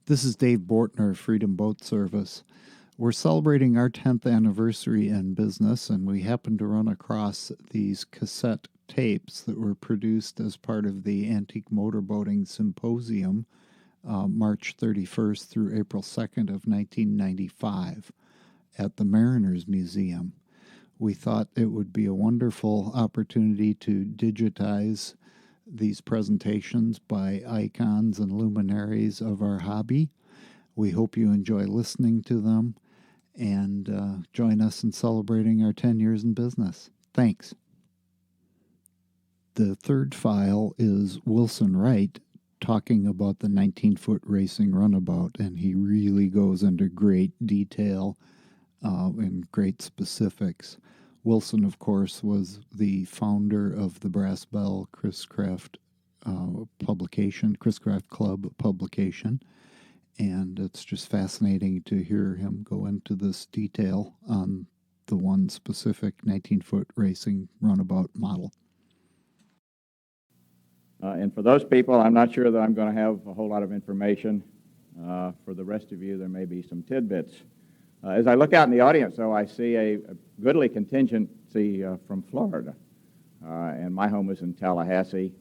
This is Dave Bortner, Freedom Boat Service. We're celebrating our 10th anniversary in business, and we happened to run across these cassette tapes that were produced as part of the Antique Motor Boating Symposium, March 31st through April 2nd of 1995 at the Mariners Museum. We thought it would be a wonderful opportunity to digitize these presentations by icons and luminaries of our hobby. We hope you enjoy listening to them and join us in celebrating our 10 years in business. Thanks. The third file is Wilson Wright talking about the 19-foot Racing Runabout, and he really goes into great detail and great specifics. Wilson, of course, was the founder of the Brass Bell Chris Craft publication, Chris Craft Club publication, and it's just fascinating to hear him go into this detail on the one specific 19-foot Racing Runabout model. And for those people, I'm not sure that I'm going to have a whole lot of information. For the rest of you, there may be some tidbits. As I look out in the audience, though, I see a goodly contingency from Florida. And my home is in Tallahassee.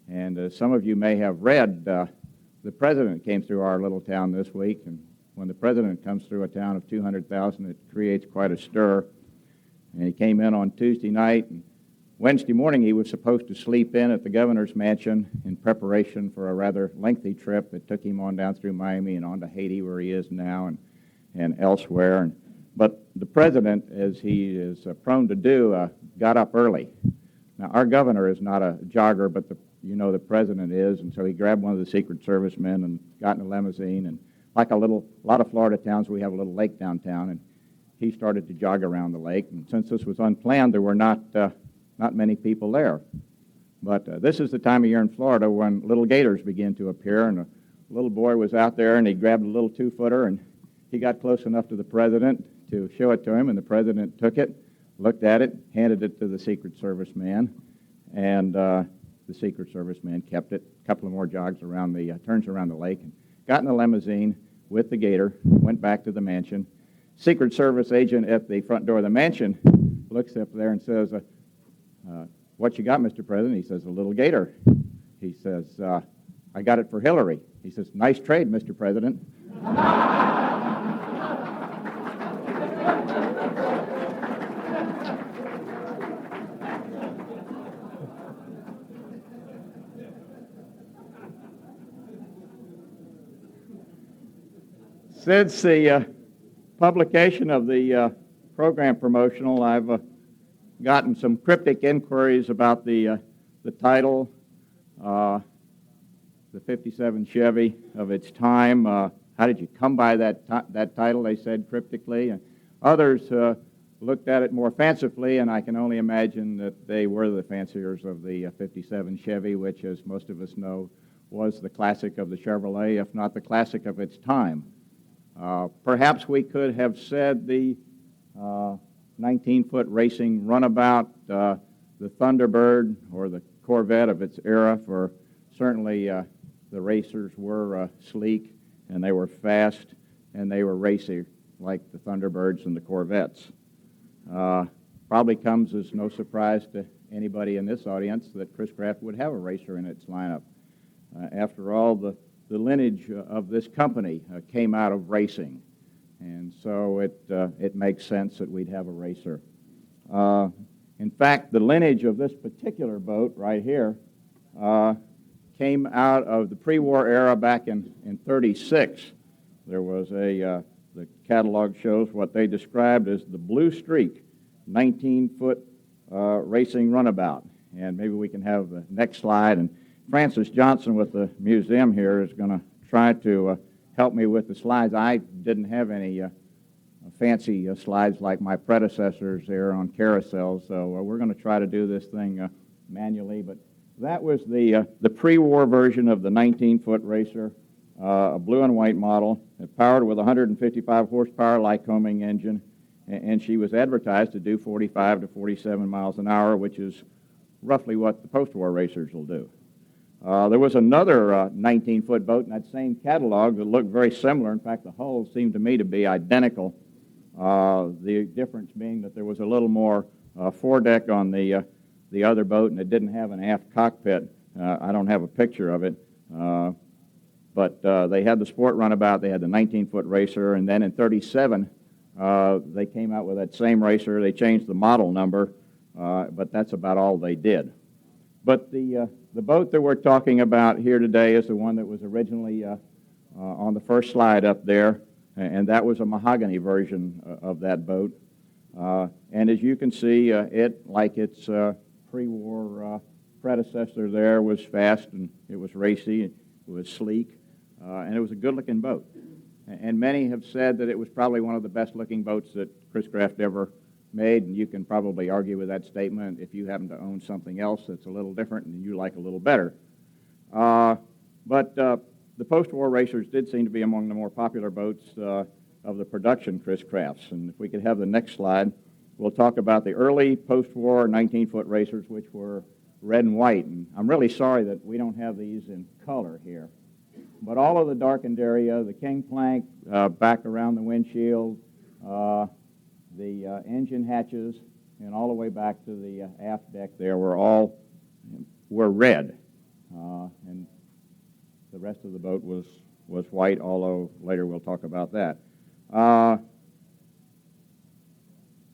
And as some of you may have read, the president came through our little town this week. And when the president comes through a town of 200,000, it creates quite a stir. And he came in on Tuesday night. And Wednesday morning, he was supposed to sleep in at the governor's mansion in preparation for a rather lengthy trip that took him on down through Miami and on to Haiti, where he is now, and elsewhere. But the president, as he is prone to do, got up early. Now, our governor is not a jogger, but the president is, and so he grabbed one of the Secret Service men and got in a limousine. And like a lot of Florida towns, we have a little lake downtown, and he started to jog around the lake. And since this was unplanned, there were not many people there. But this is the time of year in Florida when little gators begin to appear, and a little boy was out there, and he grabbed a little 2-footer, and he got close enough to the president to show it to him, and the president took it, looked at it, handed it to the Secret Service man, and the Secret Service man kept it. A couple of more jogs around turns around the lake, and got in the limousine with the gator, went back to the mansion. Secret Service agent at the front door of the mansion looks up there and says, what you got, Mr. President? He says, a little gator. He says, I got it for Hillary. He says, nice trade, Mr. President. Since the publication of the program promotional, I've gotten some cryptic inquiries about the title, the 57 Chevy of its time. How did you come by that title, they said cryptically. And others looked at it more fancifully, and I can only imagine that they were the fanciers of the 57 Chevy, which, as most of us know, was the classic of the Chevrolet, if not the classic of its time. Perhaps we could have said the 19-foot Racing Runabout, the Thunderbird, or the Corvette of its era, for certainly the racers were sleek, and they were fast, and they were racy, like the Thunderbirds and the Corvettes. Probably comes as no surprise to anybody in this audience that Chris Craft would have a racer in its lineup. After all, the lineage of this company came out of racing. And so it makes sense that we'd have a racer. In fact, the lineage of this particular boat right here came out of the pre-war era back in 36. There was the catalog shows what they described as the Blue Streak 19-foot Racing Runabout. And maybe we can have the next slide. And Francis Johnson with the museum here is going to try to help me with the slides. I didn't have any fancy slides like my predecessors there on carousels, so we're going to try to do this thing manually. But that was the pre-war version of the 19-foot racer, a blue and white model, powered with a 155 horsepower Lycoming engine, and she was advertised to do 45 to 47 miles an hour, which is roughly what the post-war racers will do. There was another 19-foot boat in that same catalog that looked very similar. In fact, the hulls seemed to me to be identical. The difference being that there was a little more foredeck on the other boat, and it didn't have an aft cockpit. I don't have a picture of it. But they had the Sport Runabout, they had the 19-foot racer, and then in 37, they came out with that same racer. They changed the model number, but that's about all they did. But the boat that we're talking about here today is the one that was originally on the first slide up there, and that was a mahogany version of that boat. And as you can see, it, like its pre-war predecessor there, was fast, and it was racy, it was sleek, and it was a good-looking boat. And many have said that it was probably one of the best-looking boats that Chris Craft ever made, and you can probably argue with that statement if you happen to own something else that's a little different and you like a little better. But the post-war racers did seem to be among the more popular boats of the production Chris Crafts. And if we could have the next slide, we'll talk about the early post-war 19-foot racers, which were red and white. And I'm really sorry that we don't have these in color here. But all of the darkened area, the king plank back around the windshield, the engine hatches, and all the way back to the aft deck there were red. And the rest of the boat was white, although later we'll talk about that.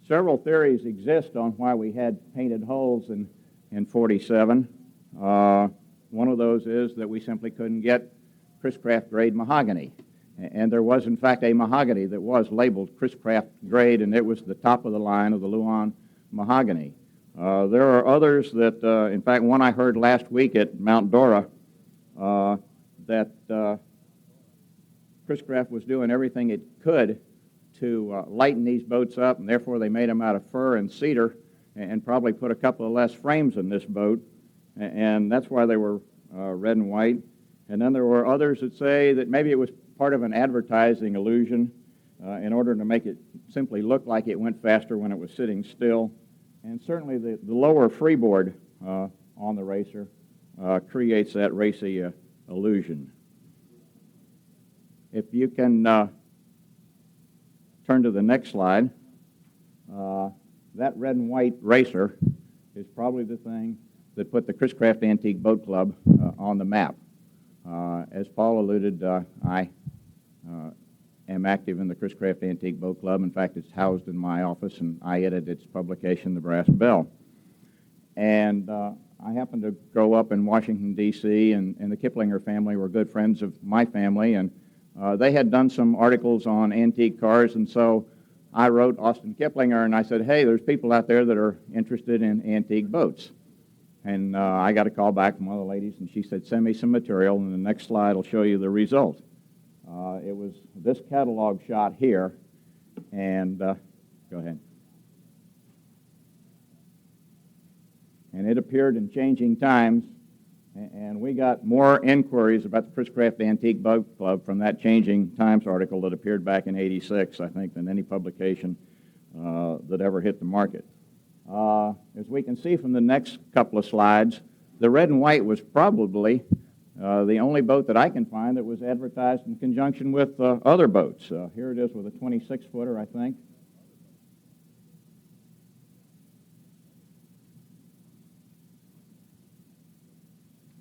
Several theories exist on why we had painted hulls in 47. One of those is that we simply couldn't get Chris Craft grade mahogany. And there was, in fact, a mahogany that was labeled Chris Craft grade, and it was the top of the line of the Luan mahogany. There are others that, in fact, one I heard last week at Mount Dora, that Chris Craft was doing everything it could to lighten these boats up, and therefore they made them out of fir and cedar, and probably put a couple of less frames in this boat, and that's why they were red and white. And then there were others that say that maybe it was part of an advertising illusion in order to make it simply look like it went faster when it was sitting still. And certainly the lower freeboard on the racer creates that racy illusion. If you can turn to the next slide, that red and white racer is probably the thing that put the Chris Craft Antique Boat Club on the map. As Paul alluded, I am active in the Chris Craft Antique Boat Club. In fact, it's housed in my office, and I edit its publication, The Brass Bell. And I happened to grow up in Washington, D.C., and the Kiplinger family were good friends of my family, and they had done some articles on antique cars, and so I wrote Austin Kiplinger, and I said, hey, there's people out there that are interested in antique boats. And I got a call back from one of the ladies, and she said, send me some material, and the next slide will show you the result. It was this catalog shot here, and go ahead. And it appeared in Changing Times, and we got more inquiries about the Chris Craft Antique Boat Club from that Changing Times article that appeared back in '86, I think, than any publication that ever hit the market. As we can see from the next couple of slides, the red and white was probably the only boat that I can find that was advertised in conjunction with other boats. Here it is with a 26-footer, I think.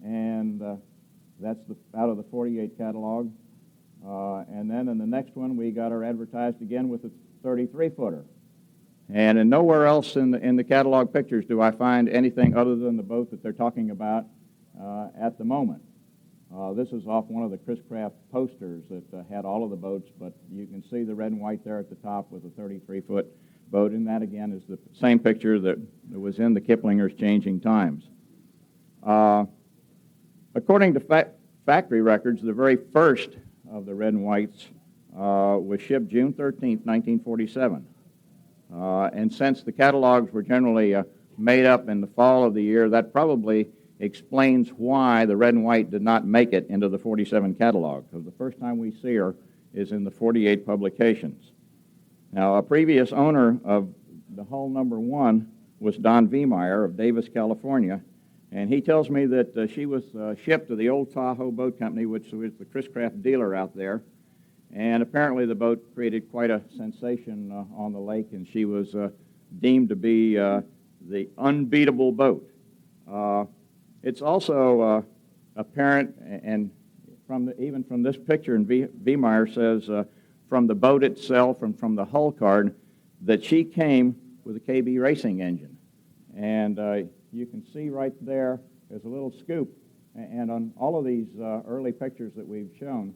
And that's out of the 48 catalog. And then in the next one, we got her advertised again with a 33-footer. And in nowhere else in the catalog pictures do I find anything other than the boat that they're talking about at the moment. This is off one of the Chris Craft posters that had all of the boats, but you can see the red and white there at the top with a 33-foot boat, and that again is the same picture that was in the Kiplinger's Changing Times. According to factory records, the very first of the red and whites was shipped June 13th, 1947. And since the catalogs were generally made up in the fall of the year, that probably explains why the red and white did not make it into the 47 catalog, because the first time we see her is in the 48 publications. Now, a previous owner of the hull number one was Don Viemeyer of Davis, California, And he tells me that she was shipped to the Old Tahoe Boat Company, which was the Chris Craft dealer out there. And apparently the boat created quite a sensation on the lake, and she was deemed to be the unbeatable boat. It's also apparent, and even from this picture, and Viemeyer says from the boat itself and from the hull card, that she came with a KB racing engine. And you can see right there, there's a little scoop. And on all of these early pictures that we've shown,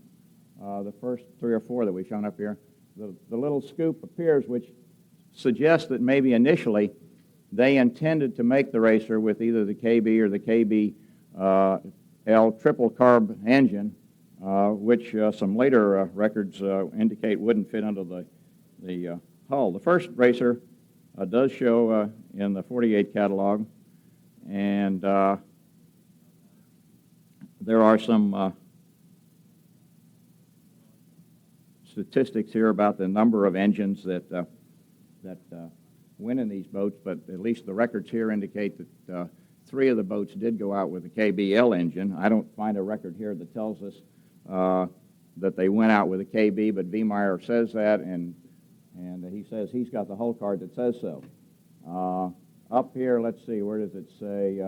the first 3 or 4 that we've shown up here, the little scoop appears, which suggests that maybe initially they intended to make the racer with either the KB or the KB L triple carb engine, which some later records indicate wouldn't fit under the hull. The first racer does show in the 48 catalog, and there are some statistics here about the number of engines that went in these boats, but at least the records here indicate that 3 of the boats did go out with a KBL engine. I don't find a record here that tells us that they went out with a KB, but Viemeyer says that, and he says he's got the hull card that says so. Up here, let's see, where does it say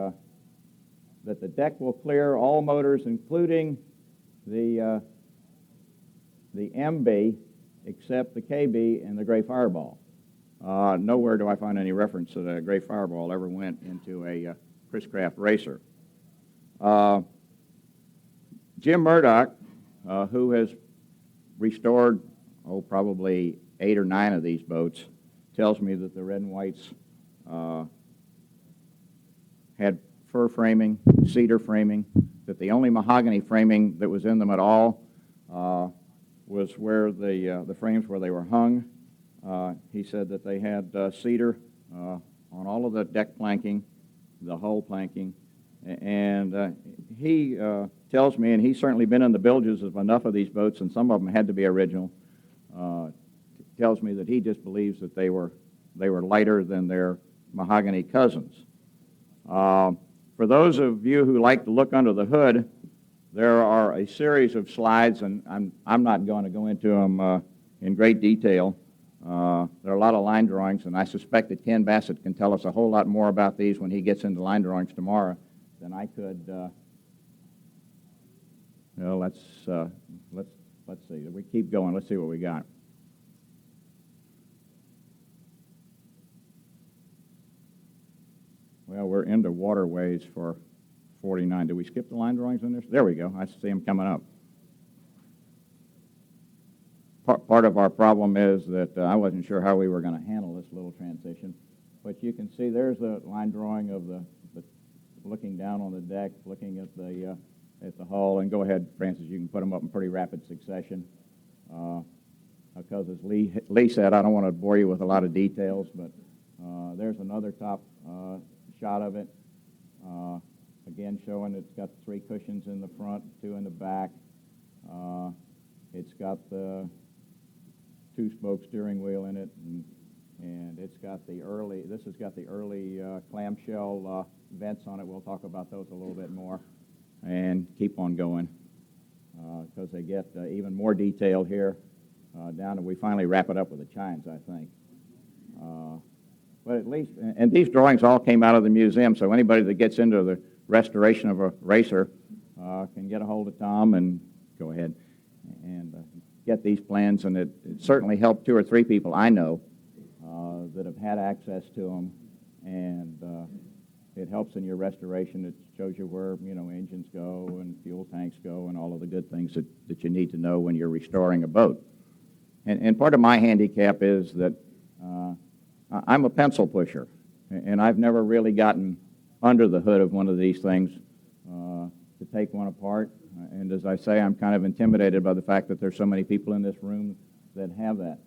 that the deck will clear all motors, including the MB, except the KB and the Gray Fireball. Nowhere do I find any reference that a Gray Fireball ever went into a Chris Craft racer. Jim Murdoch, who has restored, probably 8 or 9 of these boats, tells me that the red and whites had fir framing, cedar framing, that the only mahogany framing that was in them at all was where the frames where they were hung. He said that they had cedar on all of the deck planking, the hull planking, and he tells me, and he's certainly been in the bilges of enough of these boats, and some of them had to be original, tells me that he just believes that they were lighter than their mahogany cousins. For those of you who like to look under the hood, there are a series of slides, and I'm not going to go into them in great detail. There are a lot of line drawings, and I suspect that Ken Bassett can tell us a whole lot more about these when he gets into line drawings tomorrow than I could. Let's see. We keep going. Let's see what we got. Well, we're into waterways for 49. Did we skip the line drawings in there? There we go. I see them coming up. Part of our problem is that I wasn't sure how we were going to handle this little transition, but you can see there's a line drawing of the looking down on the deck, looking at the hull. And go ahead, Francis, you can put them up in pretty rapid succession. Because as Lee said, I don't want to bore you with a lot of details, but there's another top shot of it. Again, showing it's got 3 cushions in the front, 2 in the back. It's got the 2-spoke steering wheel in it, and it's got the early. This has got the early clamshell vents on it. We'll talk about those a little bit more, and keep on going because they get even more detail here down, and we finally wrap it up with the chines, I think. But at least, and these drawings all came out of the museum, so anybody that gets into the restoration of a racer can get a hold of Tom and go ahead and get these plans, and it certainly helped 2 or 3 people I know that have had access to them, and it helps in your restoration. It shows you where engines go and fuel tanks go and all of the good things that you need to know when you're restoring a boat. And part of my handicap is that I'm a pencil pusher, and I've never really gotten under the hood of one of these things to take one apart. And as I say, I'm kind of intimidated by the fact that there's so many people in this room that have that.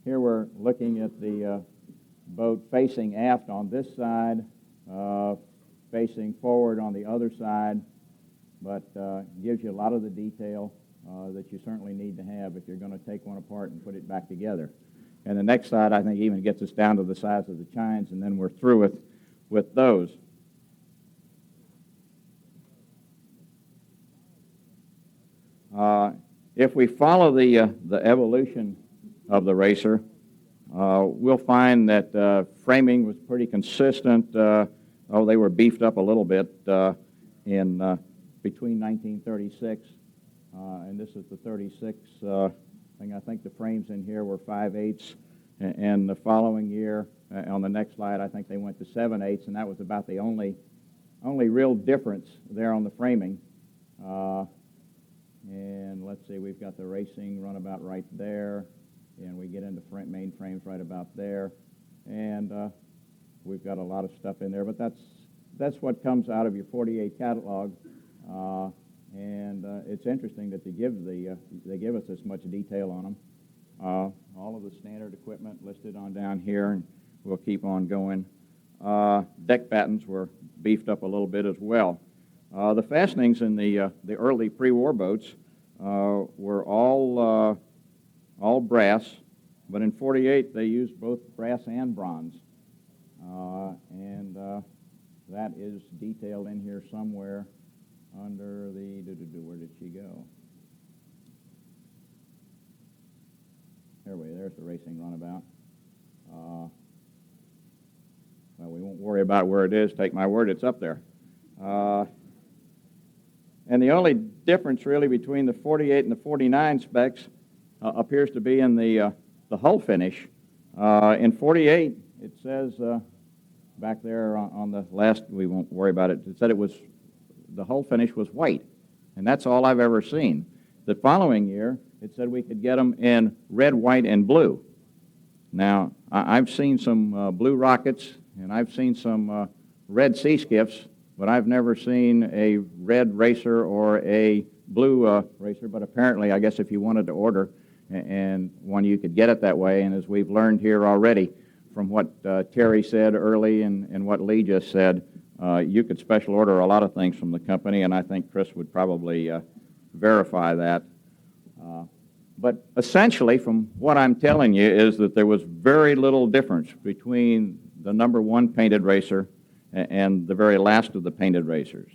Here we're looking at the boat facing aft on this side, facing forward on the other side, but gives you a lot of the detail that you certainly need to have if you're going to take one apart and put it back together. And the next side, I think, even gets us down to the size of the chines, and then we're through with those. If we follow the evolution of the racer, we'll find that framing was pretty consistent. They were beefed up a little bit in between 1936, and this is the 36 thing. I think the frames in here were 5/8, and the following year, on the next slide, I think they went to 7/8, and that was about the only real difference there on the framing. And let's see, we've got the Racing Runabout right there, and we get into main frames right about there, and we've got a lot of stuff in there, but that's what comes out of your 48 catalog, and it's interesting that they give us this much detail on them. All of the standard equipment listed on down here, and we'll keep on going. Deck battens were beefed up a little bit as well. The fastenings in the early pre-war boats were all brass, but in 48 they used both brass and bronze, and that is detailed in here somewhere under the where did she go? There's the Racing Runabout. Well, we won't worry about where it is. Take my word, it's up there. And the only difference really between the 48 and the 49 specs appears to be in the hull finish. In 48, it says back there on the last, we won't worry about it, it said the hull finish was white, and that's all I've ever seen. The following year, it said we could get them in red, white, and blue. Now, I've seen some blue rockets, and I've seen some red sea skiffs, but I've never seen a red racer or a blue racer, but apparently, I guess if you wanted to order and one, you could get it that way, and as we've learned here already from what Terry said early and what Lee just said, you could special order a lot of things from the company, and I think Chris would probably verify that. But essentially, from what I'm telling you, is that there was very little difference between the number 1 painted racer and the very last of the painted racers.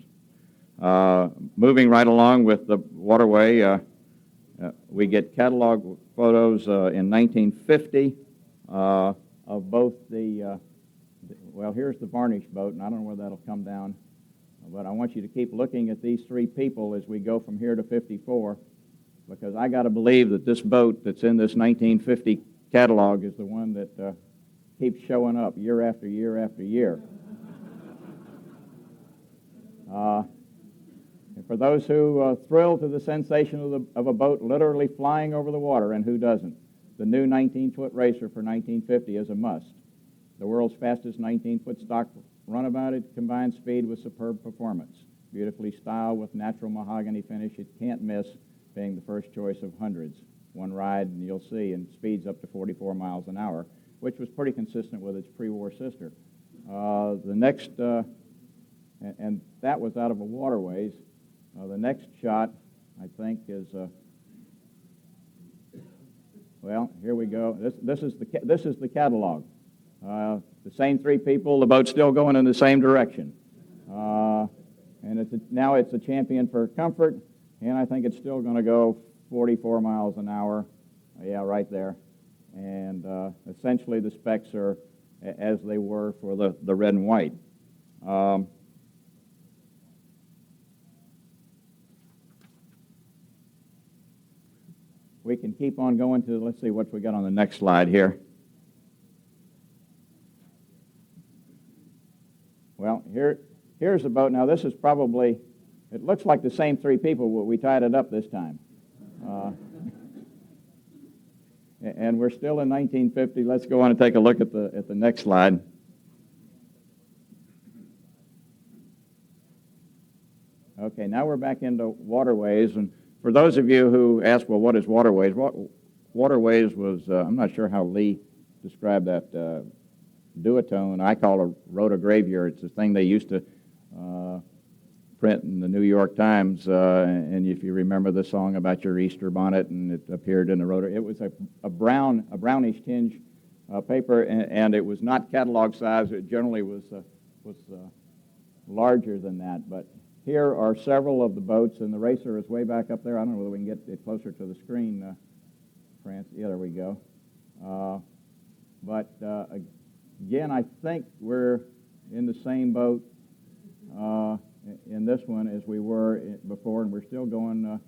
Moving right along with the waterway, we get catalog photos in 1950 of both well, here's the varnish boat, and I don't know where that'll come down, but I want you to keep looking at these 3 people as we go from here to 54, because I got to believe that this boat that's in this 1950 catalog is the one that keeps showing up year after year after year. And for those who thrill to the sensation of a boat literally flying over the water, and who doesn't, the new 19-foot racer for 1950 is a must. The world's fastest 19-foot stock runabout, it combines speed with superb performance. Beautifully styled with natural mahogany finish, it can't miss being the first choice of hundreds. One ride, and you'll see, and speeds up to 44 miles an hour, which was pretty consistent with its pre-war sister. The next, and that was out of a waterways. The next shot, I think, is well. Here we go. This is the catalog. The same 3 people. The boat's still going in the same direction, and now it's a champion for comfort. And I think it's still going to go 44 miles an hour. Yeah, right there. And essentially the specs are as they were for the red and white. We can keep on going to, let's see what we got on the next slide here. Well, here's the boat. Now this is probably, it looks like the same 3 people, but we tied it up this time. And we're still in 1950. Let's go on and take a look at the next slide. Okay, now we're back into waterways. And for those of you who ask, well, what is waterways? Waterways was, I'm not sure how Lee described that duotone. I call a rotogravure. It's the thing they used to print in the New York Times, and if you remember the song about your Easter bonnet, and it appeared in the rotor, it was a brownish tinge paper, and it was not catalog size. It generally was larger than that, but here are several of the boats, and the Racer is way back up there. I don't know whether we can get it closer to the screen, France. Yeah, there we go. But again, I think we're in the same boat in this one as we were before, and we're still going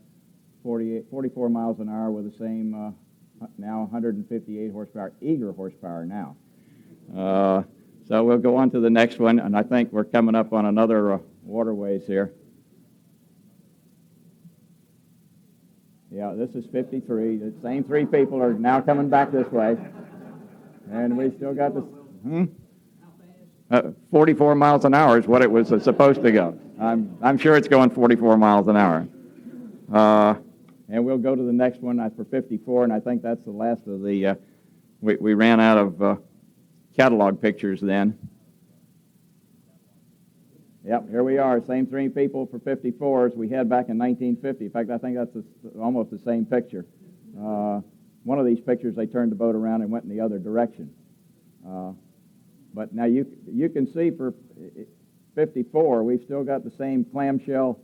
44 miles an hour with the same, now 158 horsepower, eager horsepower now. So we'll go on to the next one, and I think we're coming up on another waterways here. Yeah, this is 53. The same three people are now coming back this way. And we still got this. 44 miles an hour is what it was supposed to go. I'm sure it's going 44 miles an hour. And we'll go to the next one for 54, and I think that's the last of the, we ran out of catalog pictures then. Yep, here we are, same three people for 54 as we had back in 1950. In fact, I think that's almost the same picture. One of these pictures, they turned the boat around and went in the other direction. But now you can see for 54, we've still got the same clamshell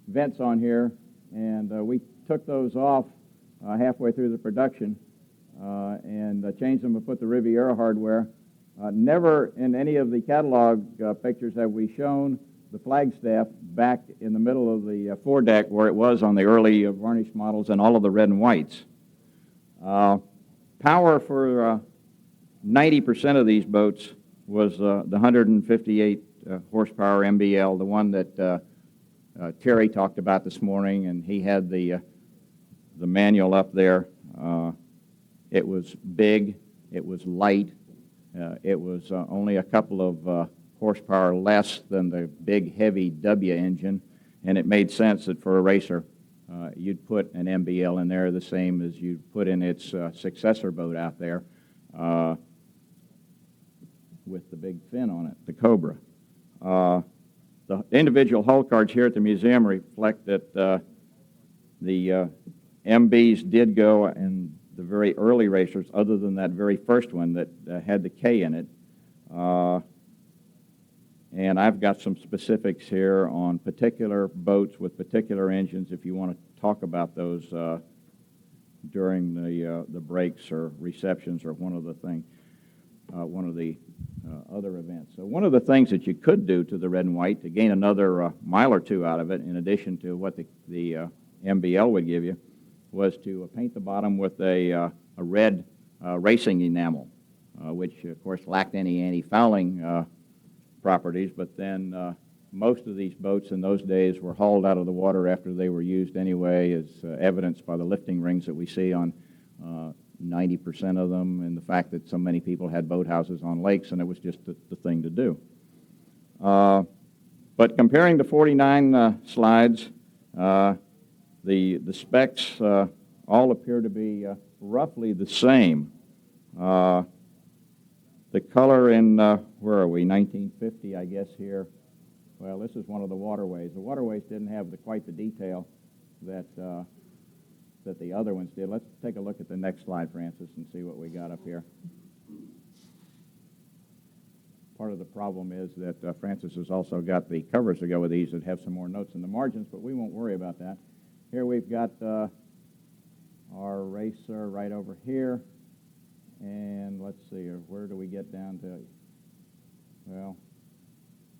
vents on here, and we took those off halfway through the production and changed them and put the Riviera hardware. Never in any of the catalog pictures have we shown the flagstaff back in the middle of the foredeck where it was on the early varnished models and all of the red and whites. Power for 90% of these boats was the 158 horsepower MBL, the one that Terry talked about this morning, and he had the manual up there. It was big, it was light, it was only a couple of horsepower less than the big heavy W engine, and it made sense that for a racer you'd put an MBL in there the same as you'd put in its successor boat out there with the big fin on it, the Cobra. The individual hull cards here at the museum reflect that the MBs did go in the very early racers, other than that very first one that had the K in it. And I've got some specifics here on particular boats with particular engines if you want to talk about those during the breaks or receptions or one of the other events. So one of the things that you could do to the red and white to gain another mile or two out of it, in addition to what the MBL would give you, was to paint the bottom with a red racing enamel, which of course lacked any anti-fouling properties, but then most of these boats in those days were hauled out of the water after they were used anyway, as evidenced by the lifting rings that we see on 90% of them, and the fact that so many people had boathouses on lakes, and it was just the thing to do. But comparing the 49 slides, the specs all appear to be roughly the same. The color in, where are we, 1950, I guess, here. Well, this is one of the waterways. The waterways didn't have quite the detail that the other ones did. Let's take a look at the next slide, Francis, and see what we got up here. Part of the problem is that Francis has also got the covers to go with these that have some more notes in the margins, but we won't worry about that. Here we've got our racer right over here, and let's see, where do we get down to? Well,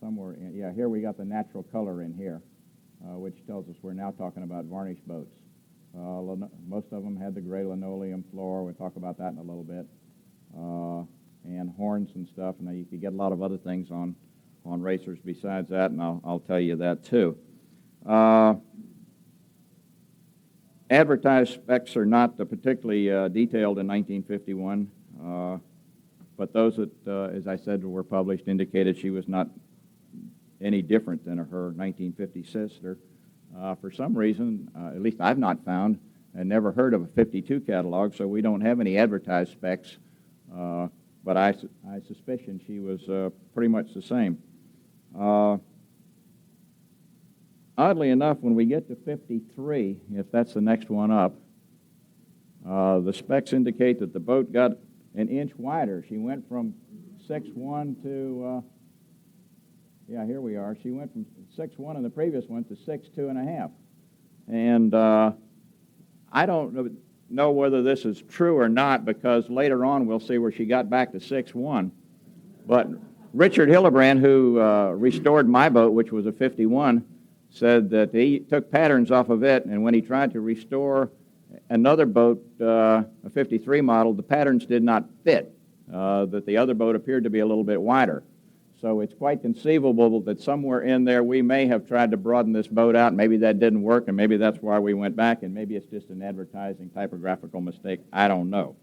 somewhere in, yeah, here we got the natural color in here, which tells us we're now talking about varnished boats. Most of them had the gray linoleum floor. We'll talk about that in a little bit. And horns and stuff. Now you could get a lot of other things on racers besides that, and I'll tell you that too. Advertised specs are not particularly detailed in 1951, but those that, as I said, were published indicated she was not any different than her 1950 sister. For some reason, at least I've not found and never heard of a 52 catalog, so we don't have any advertised specs, but I suspicion she was pretty much the same. Oddly enough, when we get to 53, if that's the next one up, the specs indicate that the boat got an inch wider. She went from 6'1" to, Yeah, here we are. She went from 6.1 in the previous one to 6.2.5. And I don't know whether this is true or not, because later on we'll see where she got back to 6.1. But Richard Hillebrand, who restored my boat, which was a 51, said that he took patterns off of it, and when he tried to restore another boat, a 53 model, the patterns did not fit, that the other boat appeared to be a little bit wider. So it's quite conceivable that somewhere in there we may have tried to broaden this boat out. Maybe that didn't work, and maybe that's why we went back, and maybe it's just an advertising typographical mistake. I don't know.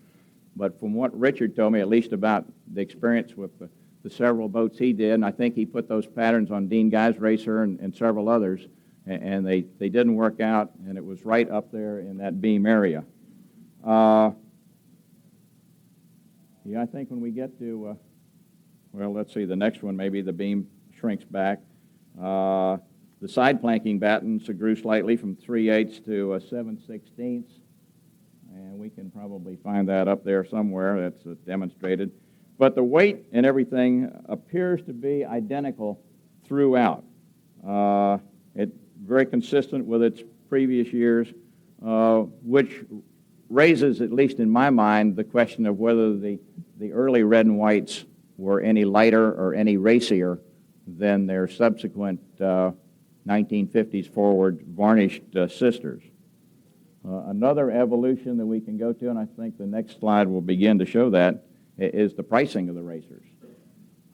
But from what Richard told me, at least about the experience with the several boats he did, and I think he put those patterns on Dean Guy's Racer and several others, and they didn't work out, and it was right up there in that beam area. Yeah, I think when we get to... well, let's see, the next one, maybe the beam shrinks back. The side planking battens grew slightly from 3/8 to 7/16, and we can probably find that up there somewhere. That's demonstrated. But the weight and everything appears to be identical throughout. It's very consistent with its previous years, which raises, at least in my mind, the question of whether the early red and whites were any lighter or any racier than their subsequent 1950s forward varnished sisters. Another evolution that we can go to, and I think the next slide will begin to show that, is the pricing of the racers.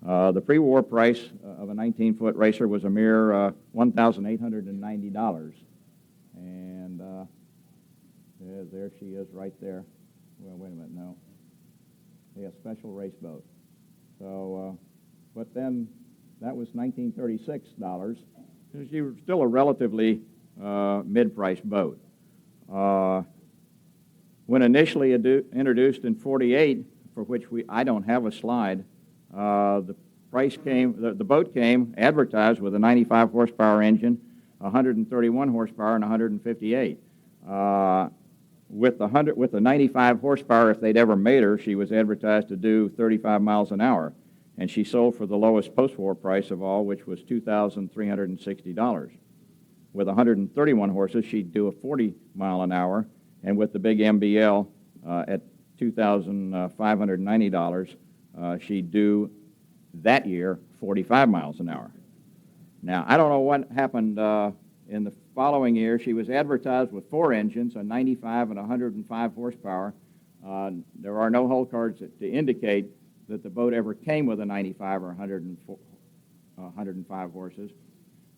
The pre-war price of a 19-foot racer was a mere $1,890. And there she is right there. Well, wait a minute, no. Yeah, special race boat. So, but then that was $1936. She was still a relatively mid-price boat. When initially introduced in '48, for which I don't have a slide, the boat came advertised with a 95 horsepower engine, 131 horsepower, and 158. With the 95 horsepower, if they'd ever made her, she was advertised to do 35 miles an hour, and she sold for the lowest post-war price of all, which was $2,360. With 131 horses, she'd do a 40 mile an hour, and with the big MBL at $2,590, she'd do that year 45 miles an hour. Now, I don't know what happened in the following year. She was advertised with 4 engines, a 95 and 105 horsepower. There are no hull cards to indicate that the boat ever came with a 95 or 105 horses.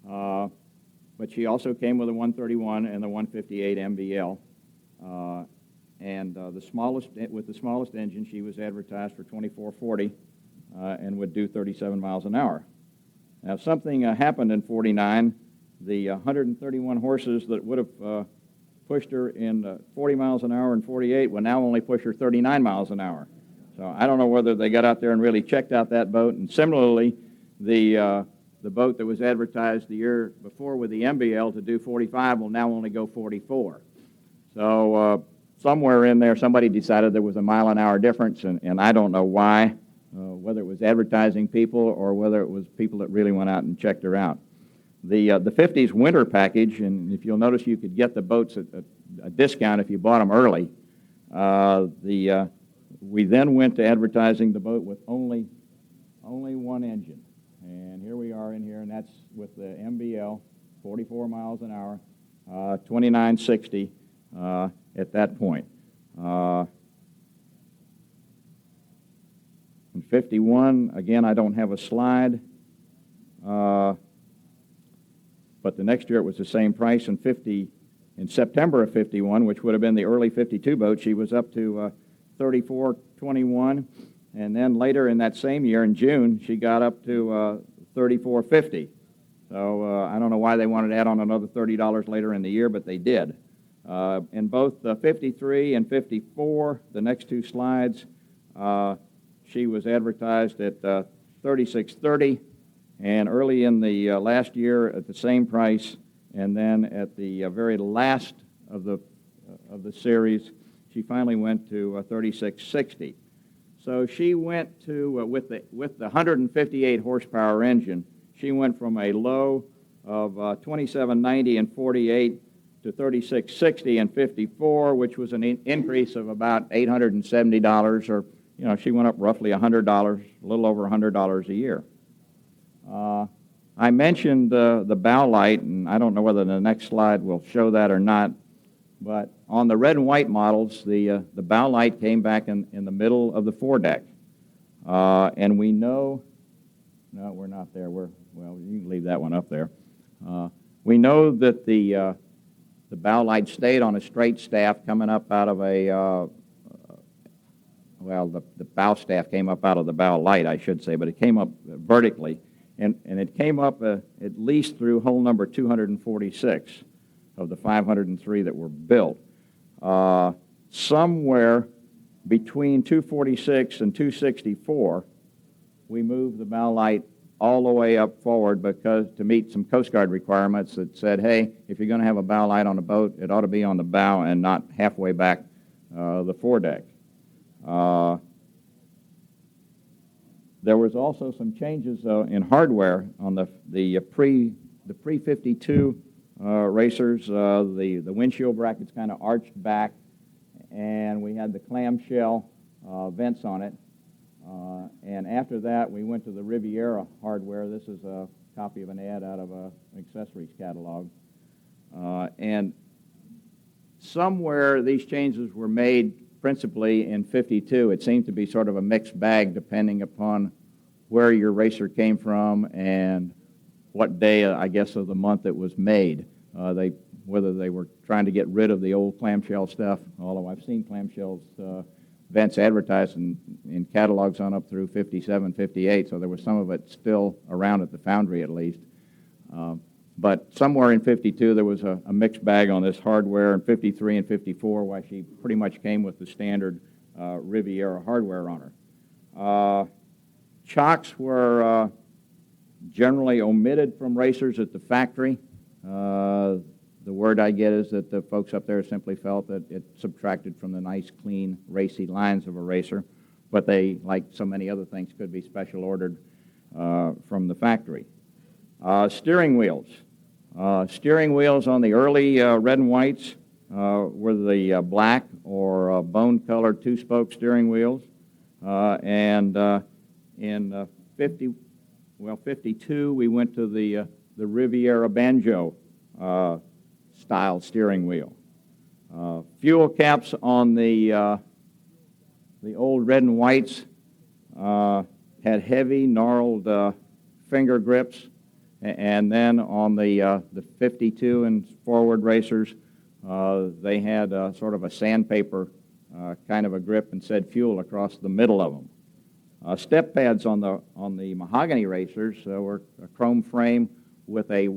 But she also came with a 131 and the 158 MBL. With the smallest engine, she was advertised for $2,440 and would do 37 miles an hour. Now, something happened in '49. The 131 horses that would have pushed her in 40 miles an hour in '48 will now only push her 39 miles an hour. So I don't know whether they got out there and really checked out that boat. And similarly, the boat that was advertised the year before with the MBL to do 45 will now only go 44. So somewhere in there, somebody decided there was a mile an hour difference, and I don't know why, whether it was advertising people or whether it was people that really went out and checked her out. The 50s winter package, and if you'll notice, you could get the boats at a discount if you bought them early. We then went to advertising the boat with only one engine. And here we are in here, and that's with the MBL, 44 miles an hour, 2960 at that point. In 51, again, I don't have a slide, but the next year it was the same price. In September of 51, which would have been the early 52 boat, she was up to 3421. And then later in that same year, in June, she got up to 3450. So I don't know why they wanted to add on another $30 later in the year, but they did. In both 53 and 54, the next two slides, she was advertised at $36.30, and early in the last year at the same price, and then at the very last of the series, she finally went to $36.60. So she went to with the 158 horsepower engine, she went from a low of $27.90 in 48 to $36.60 in 54, which was an increase of about $870, or she went up roughly $100, a little over $100 a year. I mentioned the bow light, and I don't know whether the next slide will show that or not, but on the red and white models, the bow light came back in the middle of the foredeck. And we know, no, we're not there. Well, you can leave that one up there. We know that the bow light stayed on a straight staff coming up out of a, the bow staff came up out of the bow light, I should say, but it came up vertically. And it came up at least through hole number 246 of the 503 that were built. Somewhere between 246 and 264, we moved the bow light all the way up forward because to meet some Coast Guard requirements that said, hey, if you're going to have a bow light on a boat, it ought to be on the bow and not halfway back the foredeck. There was also some changes in hardware on the pre-52 racers. The windshield brackets kind of arched back, and we had the clamshell vents on it. And after that, we went to the Riviera hardware. This is a copy of an ad out of an accessories catalog. And somewhere these changes were made principally in 52. It seemed to be sort of a mixed bag depending upon where your racer came from and what day, I guess, of the month it was made. Whether they were trying to get rid of the old clamshell stuff, although I've seen clamshells vents advertised in catalogs on up through 57, 58, so there was some of it still around at the foundry at least. But somewhere in 52 there was a mixed bag on this hardware. In 53 and 54, why she pretty much came with the standard Riviera hardware on her. Chocks were generally omitted from racers at the factory. The word I get is that the folks up there simply felt that it subtracted from the nice, clean, racy lines of a racer, but they, like so many other things, could be special ordered from the factory. Steering wheels. Steering wheels on the early red and whites were the black or bone-colored two-spoke steering wheels. And in 52, we went to the Riviera Banjo style steering wheel. Fuel caps on the old red and whites had heavy, gnarled finger grips, and then on the 52 and forward racers, they had sort of a sandpaper kind of a grip and said fuel across the middle of them. Step pads on the mahogany racers were a chrome frame with a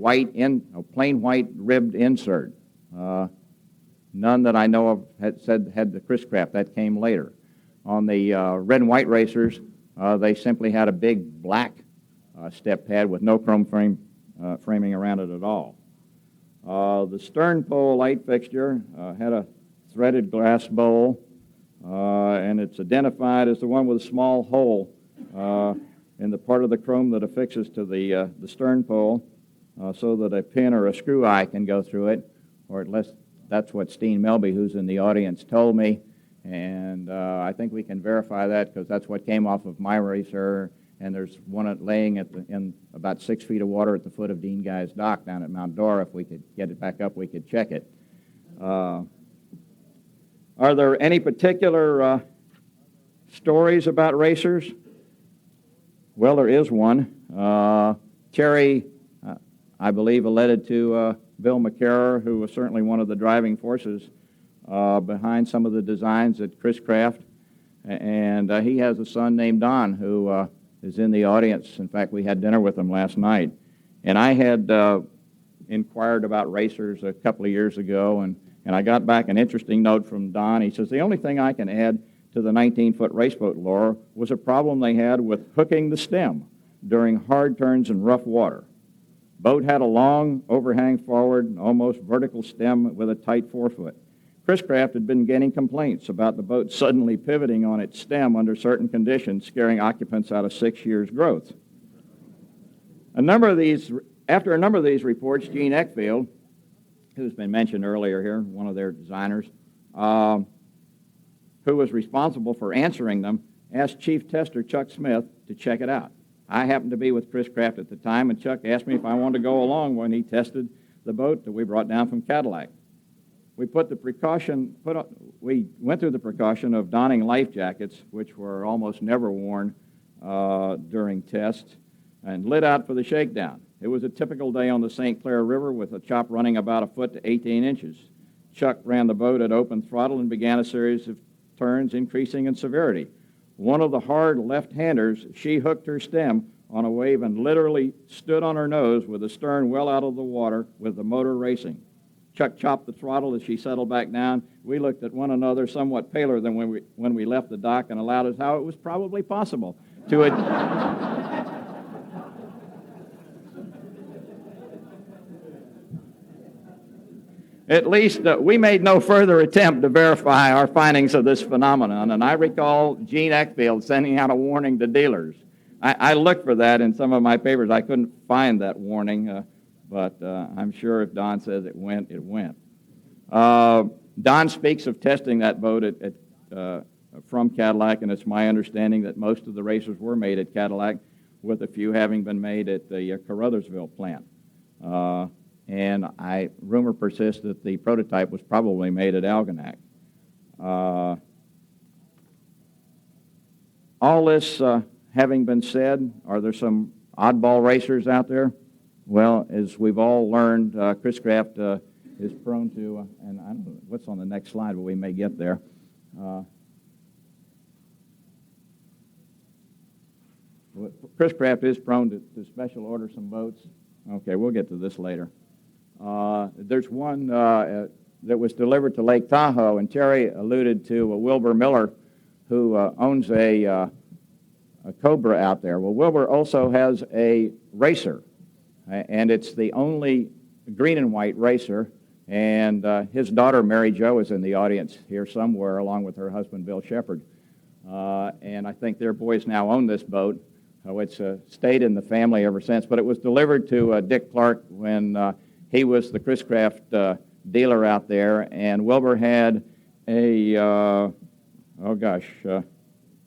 plain white ribbed insert. None that I know of had the Chris Craft. That came later. On the red and white racers, they simply had a big black step pad with no chrome framing around it at all. The stern pole light fixture had a threaded glass bowl, and it's identified as the one with a small hole in the part of the chrome that affixes to the stern pole, so that a pin or a screw eye can go through it, or at least that's what Steen Melby, who's in the audience, told me, and I think we can verify that because that's what came off of my racer, and there's one laying in about 6 feet of water at the foot of Dean Guy's dock down at Mount Dora. If we could get it back up, we could check it. Are there any particular stories about racers? Well, there is one. Terry, I believe, alluded to Bill McCarroll, who was certainly one of the driving forces behind some of the designs at Chris Craft. And he has a son named Don who is in the audience. In fact, we had dinner with him last night. And I had inquired about racers a couple of years ago, and I got back an interesting note from Don. He says, the only thing I can add to the 19-foot raceboat lore was a problem they had with hooking the stem during hard turns and rough water. Boat had a long overhang forward, almost vertical stem with a tight forefoot. Chris Craft had been getting complaints about the boat suddenly pivoting on its stem under certain conditions, scaring occupants out of 6 years' growth. After a number of these reports, Gene Eckfield, who's been mentioned earlier here, one of their designers, who was responsible for answering them, asked Chief Tester Chuck Smith to check it out. I happened to be with Chris Craft at the time, and Chuck asked me if I wanted to go along when he tested the boat that we brought down from Cadillac. We went through the precaution of donning life jackets, which were almost never worn during tests, and lit out for the shakedown. It was a typical day on the St. Clair River with a chop running about a foot to 18 inches. Chuck ran the boat at open throttle and began a series of turns increasing in severity. One of the hard left-handers, she hooked her stem on a wave and literally stood on her nose with the stern well out of the water with the motor racing. Chuck chopped the throttle as she settled back down. We looked at one another somewhat paler than when we left the dock and allowed us how it was probably possible to At least we made no further attempt to verify our findings of this phenomenon, and I recall Gene Eckfield sending out a warning to dealers. I looked for that in some of my papers. I couldn't find that warning, but I'm sure if Don says it went, it went. Don speaks of testing that boat from Cadillac, and it's my understanding that most of the racers were made at Cadillac, with a few having been made at the Caruthersville plant. And rumor persists that the prototype was probably made at Algonac. All this having been said, are there some oddball racers out there? Well, as we've all learned, Chris Craft is prone to, and I don't know what's on the next slide, but we may get there. Chris Craft is prone to special order some boats. Okay, we'll get to this later. There's one that was delivered to Lake Tahoe, and Terry alluded to Wilbur Miller, who owns a Cobra out there. Well, Wilbur also has a racer, and it's the only green and white racer, and his daughter, Mary Jo, is in the audience here somewhere, along with her husband, Bill Shepard. And I think their boys now own this boat. It's stayed in the family ever since, but it was delivered to Dick Clark when he was the Chris Craft dealer out there, and Wilbur had a,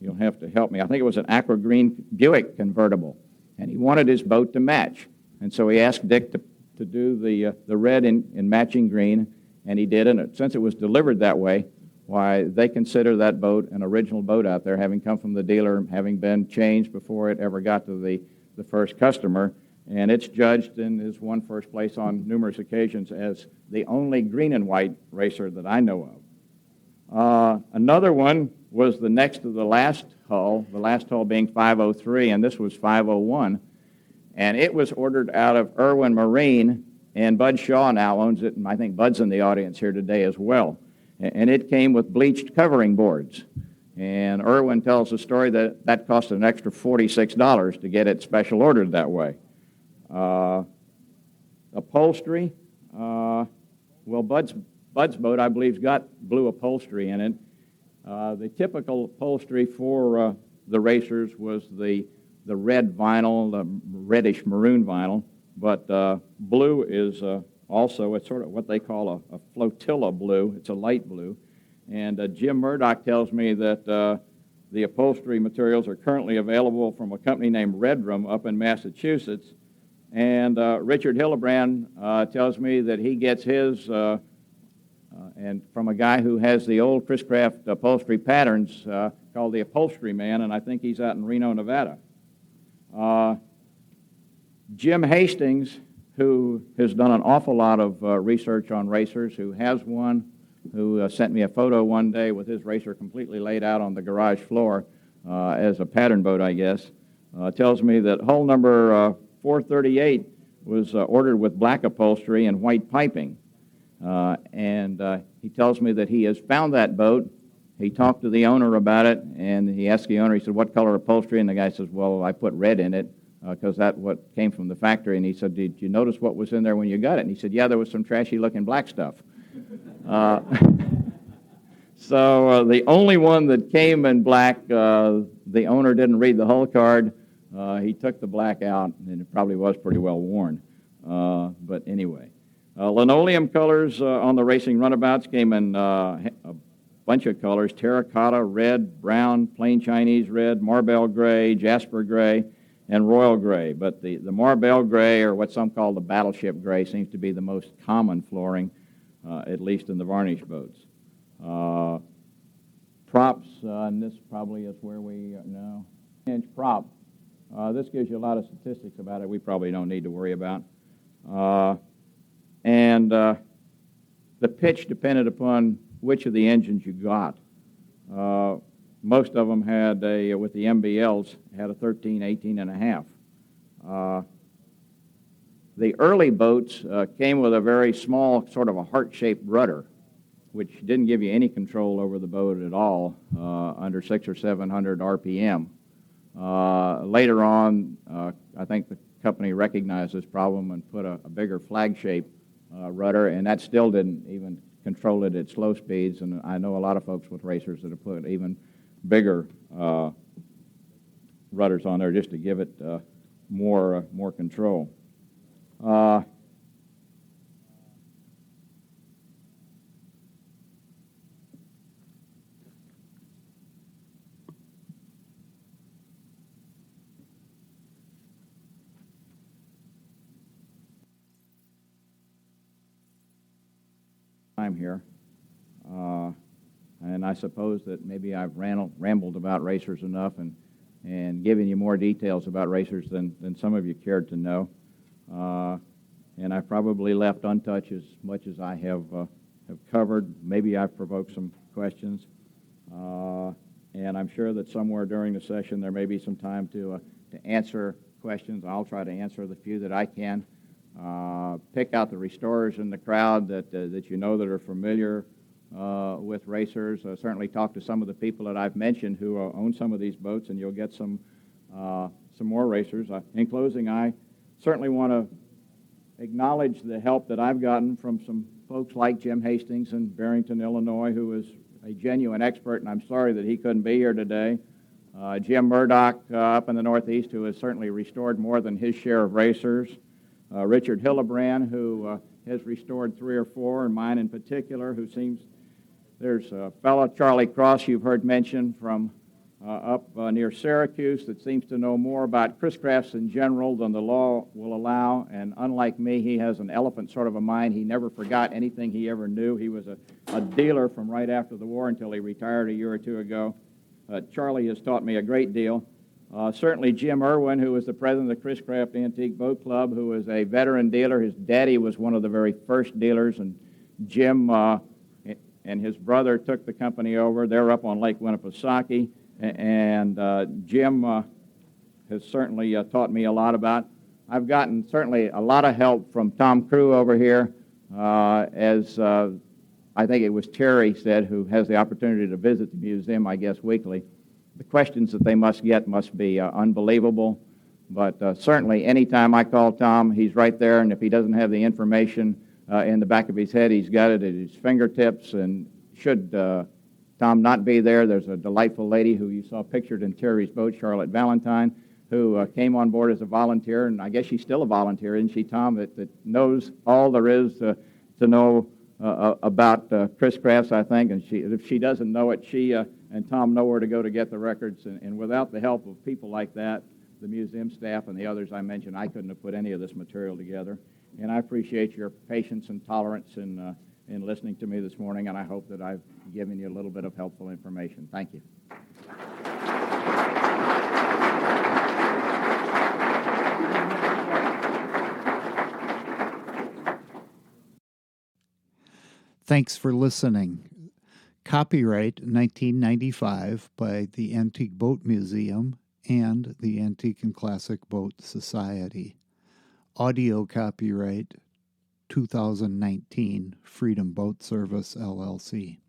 you'll have to help me. I think it was an aqua green Buick convertible, and he wanted his boat to match. And so he asked Dick to do the red in matching green, and he did. And since it was delivered that way, why, they consider that boat an original boat out there, having come from the dealer, having been changed before it ever got to the first customer. And it's judged and has won first place on numerous occasions as the only green and white racer that I know of. Another one was the next to the last hull being 503, and this was 501. And it was ordered out of Irwin Marine, and Bud Shaw now owns it, and I think Bud's in the audience here today as well. And it came with bleached covering boards. And Irwin tells the story that cost an extra $46 to get it special ordered that way. Upholstery, well, Bud's boat, I believe, has got blue upholstery in it. The typical upholstery for the racers was the red vinyl, the reddish maroon vinyl, but blue is also, it's sort of what they call a flotilla blue. It's a light blue. And Jim Murdoch tells me that the upholstery materials are currently available from a company named Redrum up in Massachusetts. And Richard Hillebrand tells me that he gets his and from a guy who has the old Chris Craft upholstery patterns called the Upholstery Man, and I think he's out in Reno, Nevada. Jim Hastings, who has done an awful lot of research on racers, who has one, who sent me a photo one day with his racer completely laid out on the garage floor as a pattern boat, I guess, tells me that hull number 438 was ordered with black upholstery and white piping. And he tells me that he has found that boat. He talked to the owner about it, and he asked the owner, he said, what color upholstery? And the guy says, well, I put red in it because that's what came from the factory. And he said, did you notice what was in there when you got it? And he said, yeah, there was some trashy-looking black stuff. So the only one that came in black, the owner didn't read the hull card. He took the black out, and it probably was pretty well worn. But anyway. Linoleum colors on the Racing Runabouts came in a bunch of colors: terracotta, red, brown, plain Chinese red, Marbell gray, Jasper gray, and royal gray. But the Marbell gray, or what some call the battleship gray, seems to be the most common flooring, at least in the varnish boats. Props, and this probably is where we know. Inch prop. This gives you a lot of statistics about it we probably don't need to worry about. And the pitch depended upon which of the engines you got. Most of them had with the MBLs, had a 13, 18 and a half. The early boats came with a very small, sort of a heart-shaped rudder, which didn't give you any control over the boat at all under 600 or 700 RPM. Later on, I think the company recognized this problem and put a bigger flag-shaped rudder, and that still didn't even control it at slow speeds. And I know a lot of folks with racers that have put even bigger rudders on there just to give it more control. Time here, and I suppose that maybe I've rambled about racers enough and given you more details about racers than some of you cared to know, and I've probably left untouched as much as I have covered. Maybe I've provoked some questions, and I'm sure that somewhere during the session there may be some time to answer questions. I'll try to answer the few that I can. Pick out the restorers in the crowd that you know that are familiar with racers. Certainly talk to some of the people that I've mentioned who own some of these boats, and you'll get some more racers. In closing, I certainly want to acknowledge the help that I've gotten from some folks like Jim Hastings in Barrington, Illinois, who is a genuine expert, and I'm sorry that he couldn't be here today. Jim Murdoch up in the Northeast, who has certainly restored more than his share of racers. Richard Hillebrand, who has restored 3 or 4, and mine in particular, who seems... There's a fellow, Charlie Cross, you've heard mentioned from up near Syracuse, that seems to know more about Chris crafts in general than the law will allow, and unlike me, he has an elephant sort of a mind. He never forgot anything he ever knew. He was a dealer from right after the war until he retired a year or two ago. Charlie has taught me a great deal. Certainly Jim Irwin, who was the president of the Chris Craft Antique Boat Club, who is a veteran dealer. His daddy was one of the very first dealers, and Jim and his brother took the company over. They're up on Lake Winnipesaukee, and Jim has certainly taught me a lot about. I've gotten certainly a lot of help from Tom Crew over here, as I think it was Terry said, who has the opportunity to visit the museum, I guess, weekly. The questions that they must get must be unbelievable, but certainly anytime I call Tom, he's right there, and if he doesn't have the information in the back of his head, he's got it at his fingertips. And should Tom not be there, there's a delightful lady who you saw pictured in Terry's boat, Charlotte Valentine, who came on board as a volunteer, and I guess she's still a volunteer, isn't she, Tom, that knows all there is to know about Chris Crafts, I think, and if she doesn't know it, she and Tom know where to go to get the records, and without the help of people like that, the museum staff and the others I mentioned, I couldn't have put any of this material together. And I appreciate your patience and tolerance in listening to me this morning, and I hope that I've given you a little bit of helpful information. Thank you. Thanks for listening. Copyright 1995 by the Antique Boat Museum and the Antique and Classic Boat Society. Audio copyright 2019 Freedom Boat Service, LLC.